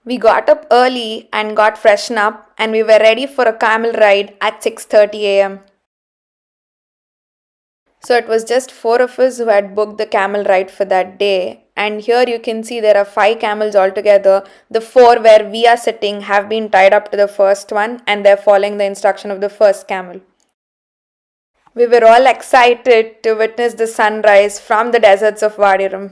We got up early and got freshened up, and we were ready for a camel ride at 6:30 a.m. So it was just four of us who had booked the camel ride for that day. And here you can see there are five camels altogether. The four where we are sitting have been tied up to the first one, and they're following the instruction of the first camel. We were all excited to witness the sunrise from the deserts of Wadi Rum.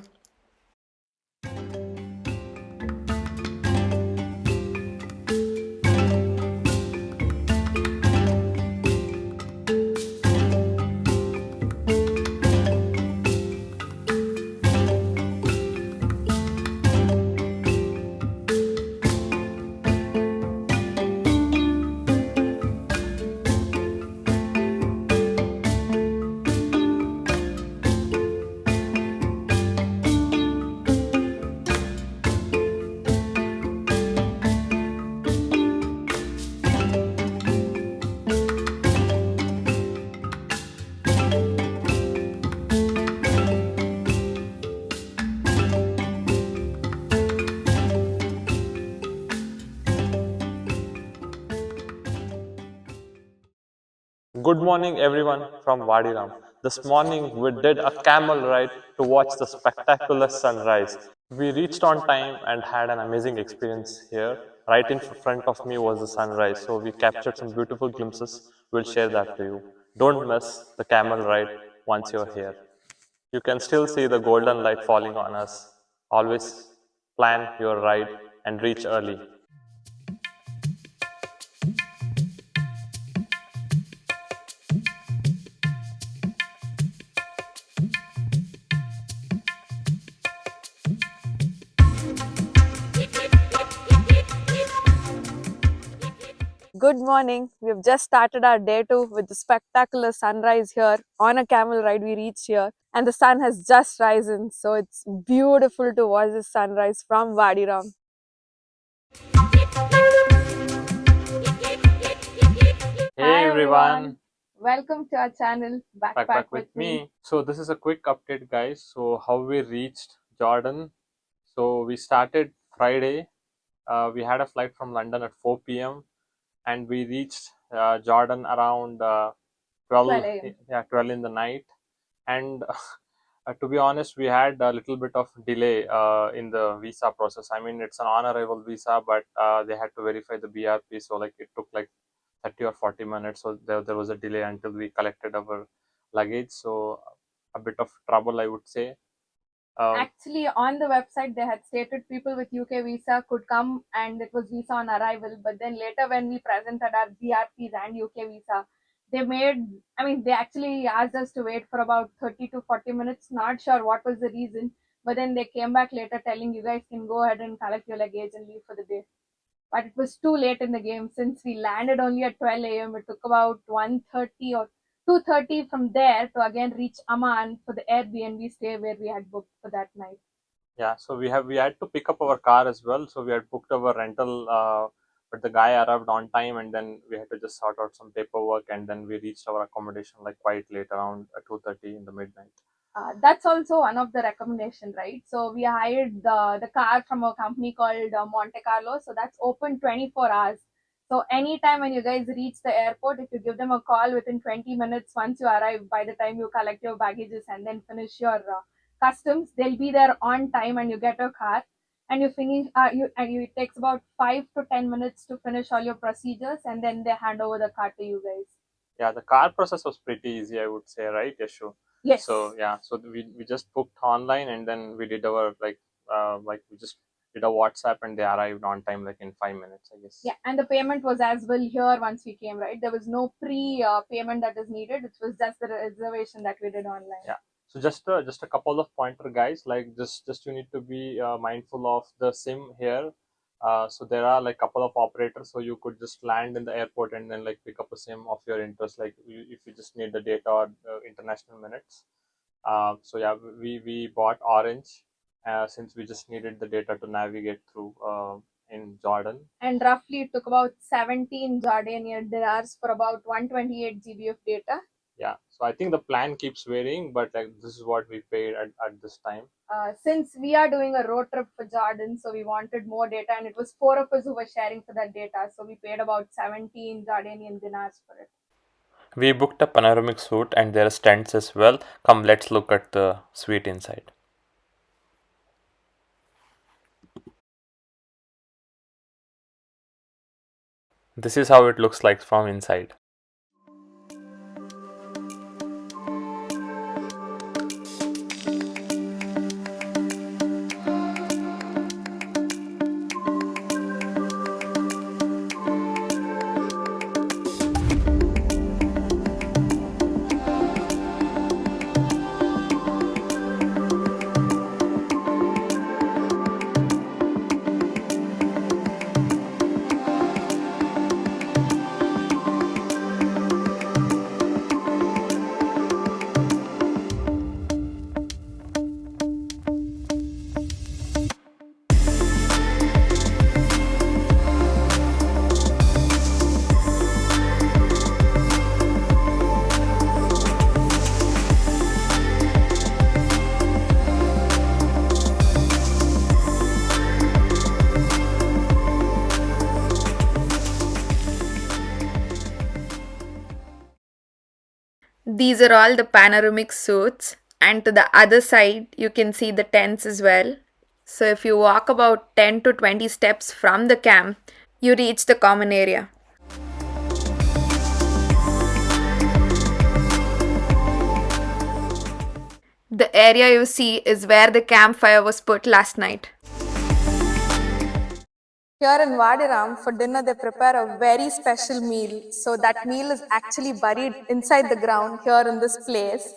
Good morning, everyone from Wadiram. This morning we did a camel ride to watch the spectacular sunrise. We reached on time and had an amazing experience here. Right in front of me was the sunrise, so we captured some beautiful glimpses. We'll share that to you. Don't miss the camel ride once you're here. You can still see the golden light falling on us. Always plan your ride and reach early. Good morning. We have just started our day 2 with the spectacular sunrise here on a camel ride. We reached here and the sun has just risen, so it's beautiful to watch the sunrise from Wadi Ram. Hey everyone, Welcome to our channel back with me. So this is a quick update, guys. So how we reached Jordan. So we started Friday. We had a flight from London at 4 p.m. and we reached Jordan around 12, 12 a.m. yeah, 12 in the night. And to be honest, we had a little bit of delay in the visa process. I mean, it's an on-arrival visa, but they had to verify the BRP, so like it took like 30 or 40 minutes. So there was a delay until we collected our luggage. So a bit of trouble, I would say. Actually, on the website, they had stated people with UK visa could come and it was visa on arrival. But then later, when we presented our BRPs and UK visa, they actually asked us to wait for about 30 to 40 minutes. Not sure what was the reason. But then they came back later telling you guys can go ahead and collect your luggage and leave for the day. But it was too late in the game since we landed only at 12 a.m. It took about 1:30 or 2:30 from there to again reach Amman for the Airbnb stay where we had booked for that night. Yeah, so we had to pick up our car as well. So we had booked our rental, but the guy arrived on time, and then we had to just sort out some paperwork, and then we reached our accommodation like quite late, around 2:30 in the midnight. That's also one of the recommendation, right? So we hired the car from a company called Monte Carlo. So that's open 24 hours. So anytime when you guys reach the airport, if you give them a call within 20 minutes, once you arrive, by the time you collect your baggages and then finish your customs, they'll be there on time and you get your car and you finish. It takes about 5 to 10 minutes to finish all your procedures and then they hand over the car to you guys. Yeah, the car process was pretty easy, I would say, right, Yashu? Yes. So yeah, so we just booked online, and then we did our like we just did a WhatsApp, and they arrived on time like in 5 minutes, I guess. Yeah, and the payment was as well here once we came, right? There was no pre-payment that is needed. It was just the reservation that we did online. Yeah. So just a couple of pointer, guys. Like just you need to be mindful of the SIM here. So there are like couple of operators, so you could just land in the airport and then like pick up a SIM of your interest, like if you just need the data or international minutes. So yeah, we bought Orange since we just needed the data to navigate through in Jordan. And roughly it took about 17 Jordanian dinars for about 128 GB of data. Yeah, so I think the plan keeps varying, but like this is what we paid at this time. Since we are doing a road trip for Jordan, so we wanted more data, and it was four of us who were sharing for that data. So we paid about 17 Jordanian dinars for it. We booked a panoramic suite and there are tents as well. Come, let's look at the suite inside. This is how it looks like from inside. These are all the panoramic suites, and to the other side, you can see the tents as well. So, if you walk about 10 to 20 steps from the camp, you reach the common area. The area you see is where the campfire was put last night. Here in Vadiram, for dinner, they prepare a very special meal. So, that meal is actually buried inside the ground here in this place.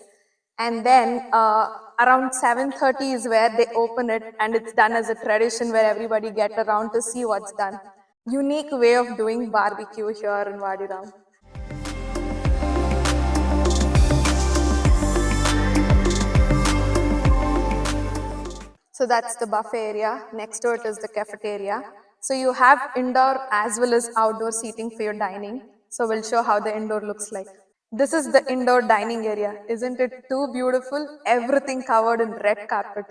And then around 7:30 is where they open it, and it's done as a tradition where everybody get around to see what's done. Unique way of doing barbecue here in Vadiram. So that's the buffet area. Next to it is the cafeteria. So you have indoor as well as outdoor seating for your dining. So we'll show how the indoor looks like. This is the indoor dining area. Isn't it too beautiful? Everything covered in red carpet.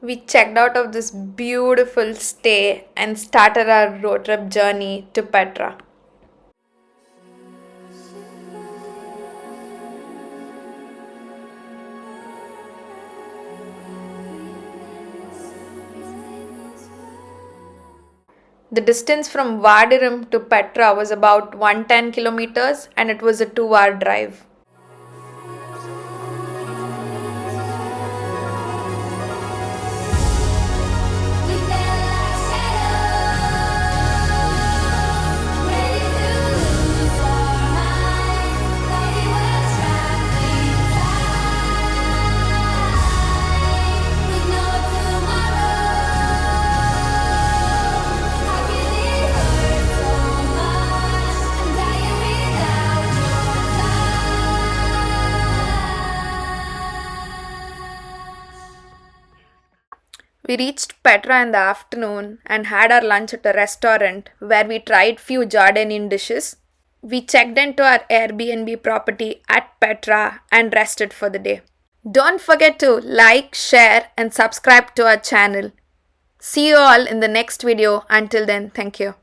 We checked out of this beautiful stay and started our road trip journey to Petra. The distance from Vadiram to Petra was about 110 kilometers and it was a 2-hour drive. We reached Petra in the afternoon and had our lunch at a restaurant where we tried few Jordanian dishes. We checked into our Airbnb property at Petra and rested for the day. Don't forget to like, share and subscribe to our channel. See you all in the next video. Until then, thank you.